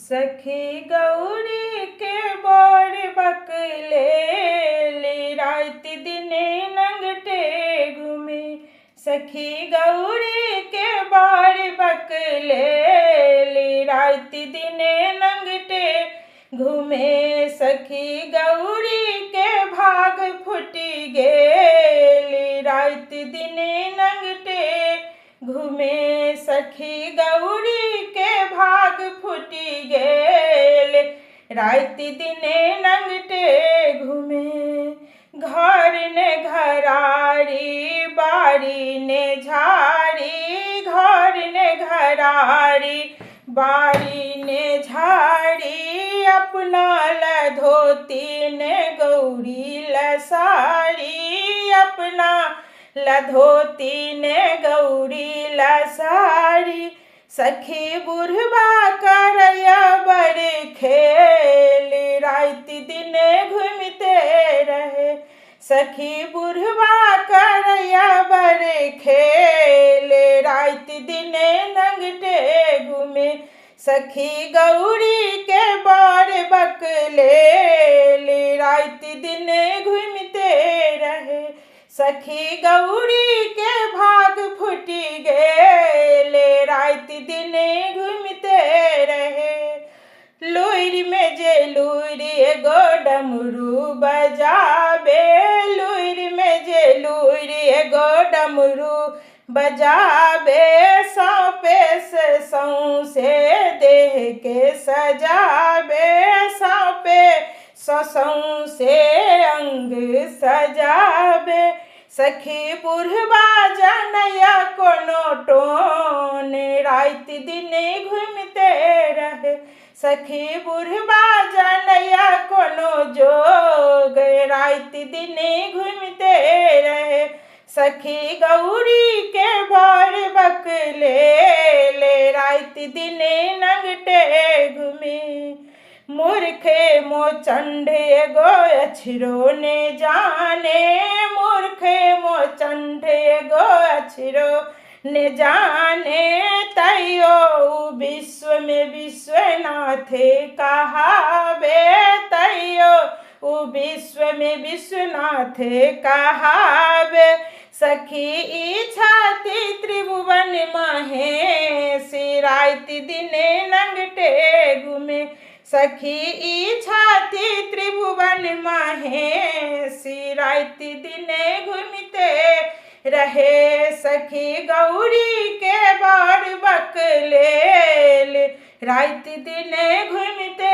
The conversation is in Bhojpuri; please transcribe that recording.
सखी गौरी के बोर बकले रात दिने नंगटे घूमे। सखी गौरी के बोर बकले रात दिने नंगटे घूमे। सखी गौरी के भाग फुटी गेली रात दिने नंगटे घूमे। सखी गौरी के भाग फुटी गेल रात दिने नंगटे घूमे। घर ने घरारी बारी ने झाड़ी, घर ने घरारी बारी ने झाड़ी। अपना लधोती ने गौरी लसारी, अपना लधोती ने गौरी लसारी। सखी बुढ़वा करया बर खेल रात दिने घूमते रहे। सखी बुढ़वा करया बर खेल रात दिने नंगटे घूमे। सखी गौरी के बार बकले रात दिने घूमते रहे। सखी गौरी के भाग फुटी गेले रात दिने घूमते रहे। लुर में जे लुर एगो डमरू बजाबे, लुर में जे लुर एगो डमरू बजाबे। सौंपे से सौंसे देह के सजाबे, सौंपे सौंसे अंग सजाबे। सखी बुढ़वा जनया कोनो टोन रात दिने घूमते रहे। सखी बुढ़वा जनया कोनो जोग रात दिने घूमते रहे। सखी गौरी के बार बकले रात दिने नंगटे घूमे। मूर्खे मोचंड एगो अछरो ने जाने, मूर्खे मोचंड एगो अछरो ने जाने। तैयो विश्व में विश्वनाथ कहावे, तैयो विश्व में विश्वनाथ कहावे। सखी छाती त्रिभुवन महेश रात दिने नंगटे घूमे। सखी छाती त्रिभुवन महेश रात दिने घूमते रहे। सखी गौरी के बार बकले रात दिने घूमते